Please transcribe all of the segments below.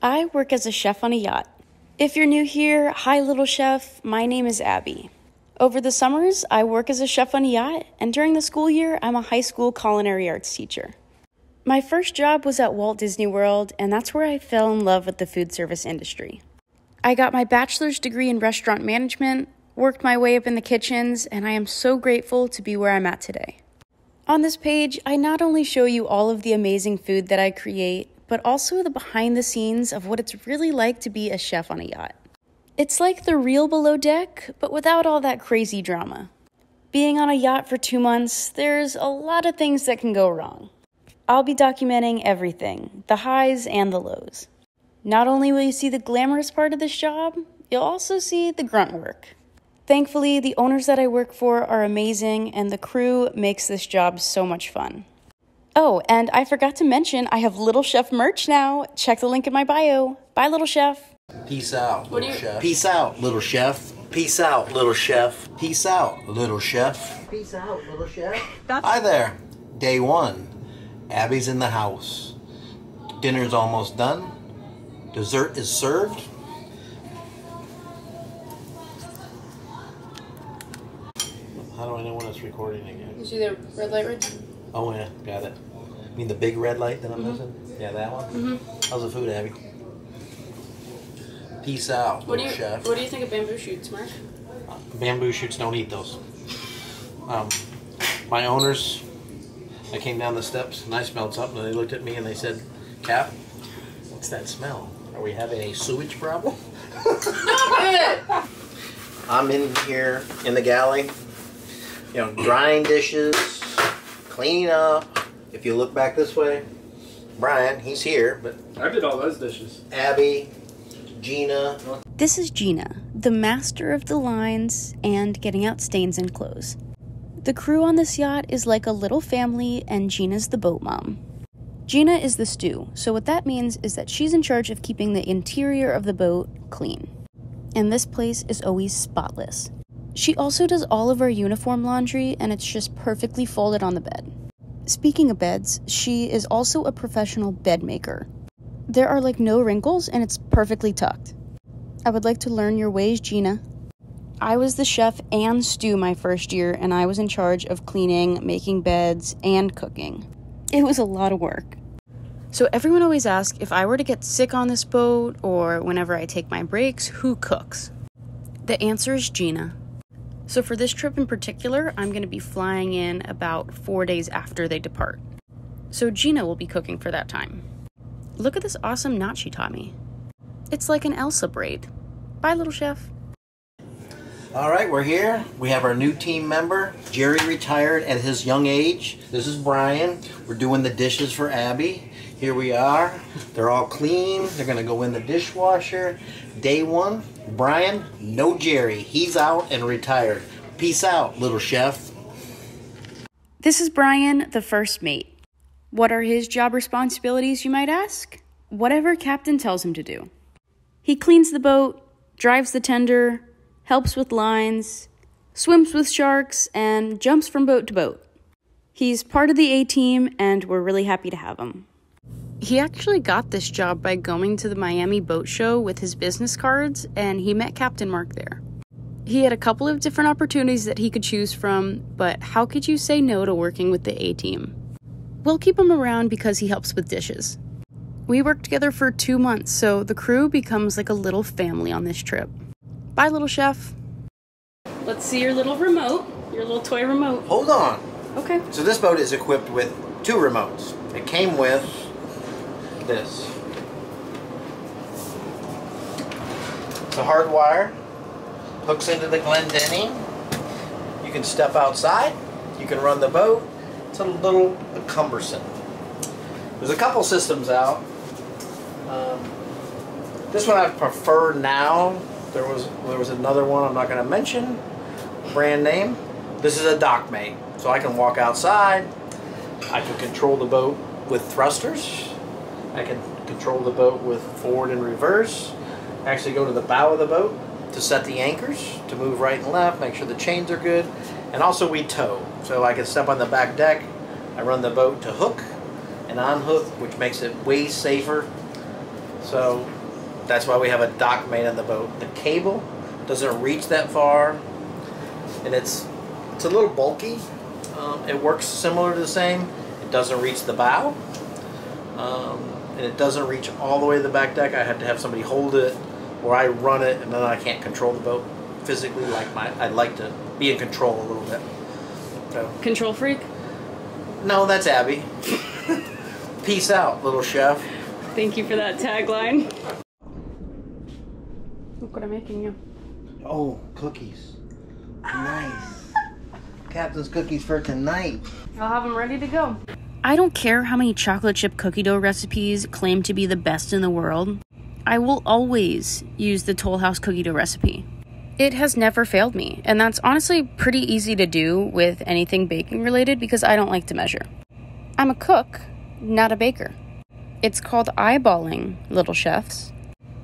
I work as a chef on a yacht. If you're new here, hi little chef, my name is Abby. Over the summers, I work as a chef on a yacht, and during the school year, I'm a high school culinary arts teacher. My first job was at Walt Disney World, and that's where I fell in love with the food service industry. I got my bachelor's degree in restaurant management, worked my way up in the kitchens, and I am so grateful to be where I'm at today. On this page, I not only show you all of the amazing food that I create, but also the behind the scenes of what it's really like to be a chef on a yacht. It's like the real below deck, but without all that crazy drama. Being on a yacht for 2 months, there's a lot of things that can go wrong. I'll be documenting everything, the highs and the lows. Not only will you see the glamorous part of this job, you'll also see the grunt work. Thankfully, the owners that I work for are amazing, and the crew makes this job so much fun. Oh, and I forgot to mention, I have Little Chef merch now. Check the link in my bio. Bye, Little Chef. Peace out, Little Chef. Peace out, Little Chef. Peace out, Little Chef. Peace out, Little Chef. Peace out, Little Chef. Hi there. Day 1. Abby's in the house. Dinner's almost done. Dessert is served. How do I know when it's recording again? You see the red light red? Oh yeah, got it. You mean the big red light that I'm missing? Yeah, that one? How's the food, Abby? Peace out, Little Chef. What do you think of bamboo shoots, Mark? Bamboo shoots, don't eat those. My owners, I came down the steps and I smelled something and they looked at me and they said, Cap, what's that smell? Are we having a sewage problem? Stop it! I'm in here in the galley, you know, drying dishes, cleaning up. If you look back this way, Brian, he's here, but I did all those dishes. Abby, Gina. This is Gina, the master of the lines and getting out stains and clothes. The crew on this yacht is like a little family, and Gina's the boat mom. Gina is the stew, so what that means is that she's in charge of keeping the interior of the boat clean. And this place is always spotless. She also does all of our uniform laundry, and it's just perfectly folded on the bed. Speaking of beds, she is also a professional bed maker. There are like no wrinkles, and it's perfectly tucked. I would like to learn your ways, Gina. I was the chef and stew my first year, and I was in charge of cleaning, making beds, and cooking. It was a lot of work. So everyone always asks, if I were to get sick on this boat, or whenever I take my breaks, who cooks? The answer is Gina. So for this trip in particular, I'm going to be flying in about 4 days after they depart. So Gina will be cooking for that time. Look at this awesome knot she taught me. It's like an Elsa braid. Bye, Little Chef. All right, we're here. We have our new team member. Jerry retired at his young age. This is Brian. We're doing the dishes for Abby. Here we are. They're all clean. They're going to go in the dishwasher. Day 1, Brian, no Jerry. He's out and retired. Peace out, Little Chef. This is Brian, the first mate. What are his job responsibilities, you might ask? Whatever Captain tells him to do. He cleans the boat, drives the tender, helps with lines, swims with sharks, and jumps from boat to boat. He's part of the A-team, and we're really happy to have him. He actually got this job by going to the Miami Boat Show with his business cards, and he met Captain Mark there. He had a couple of different opportunities that he could choose from, but how could you say no to working with the A-team? We'll keep him around because he helps with dishes. We worked together for 2 months, so the crew becomes like a little family on this trip. Bye, Little Chef. Let's see your little remote, your little toy remote. Hold on. Okay. So this boat is equipped with 2 remotes. It came with this. It's a hard wire. Hooks into the Glendenning. You can step outside. You can run the boat. It's a little cumbersome. There's a couple systems out. This one I prefer now. There was another one I'm not going to mention. Brand name. This is a dock mate. So I can walk outside. I can control the boat with thrusters. I can control the boat with forward and reverse. Actually go to the bow of the boat to set the anchors, to move right and left, make sure the chains are good. And also we tow. So I can step on the back deck. I run the boat to hook and unhook, which makes it way safer. So that's why we have a dock mate on the boat. The cable doesn't reach that far, and it's a little bulky. It works similar to the same. It doesn't reach the bow, and it doesn't reach all the way to the back deck. I have to have somebody hold it, or I run it, and then I can't control the boat physically. I'd like to be in control a little bit. So. Control freak? No, that's Abby. Peace out, little chef. Thank you for that tagline. Look what I'm making you. Oh, cookies. Nice. Captain's cookies for tonight. I'll have them ready to go. I don't care how many chocolate chip cookie dough recipes claim to be the best in the world. I will always use the Toll House cookie dough recipe. It has never failed me, and that's honestly pretty easy to do with anything baking related because I don't like to measure. I'm a cook, not a baker. It's called eyeballing, little chefs.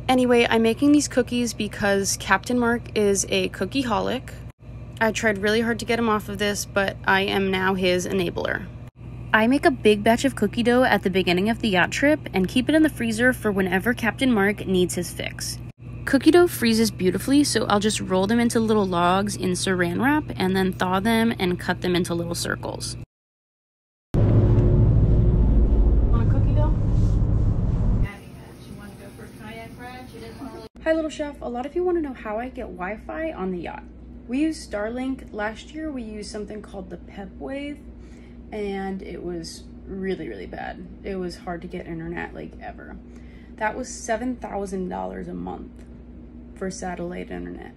Anyway, I'm making these cookies because Captain Mark is a cookie-holic. I tried really hard to get him off of this, but I am now his enabler. I make a big batch of cookie dough at the beginning of the yacht trip and keep it in the freezer for whenever Captain Mark needs his fix. Cookie dough freezes beautifully, so I'll just roll them into little logs in saran wrap and then thaw them and cut them into little circles. Want a cookie dough? Hi little chef, a lot of you want to know how I get Wi-Fi on the yacht. We use Starlink. Last year we used something called the Pep Wave, and it was really bad. It was hard to get internet like ever. That was $7,000 a month for satellite internet.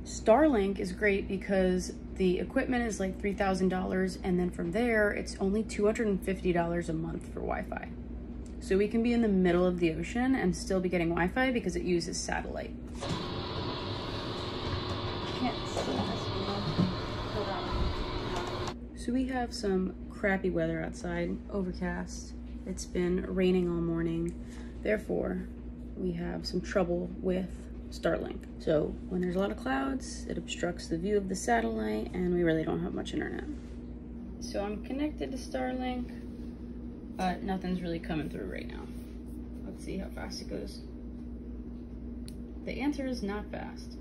Starlink is great because the equipment is like $3,000, and then from there it's only $250 a month for Wi-Fi. So we can be in the middle of the ocean and still be getting Wi-Fi because it uses satellite. Can't see this. Hold on. So we have some crappy weather outside, overcast. It's been raining all morning. Therefore, we have some trouble with Starlink. So when there's a lot of clouds, it obstructs the view of the satellite and we really don't have much internet. So I'm connected to Starlink, but nothing's really coming through right now. Let's see how fast it goes. The answer is not fast.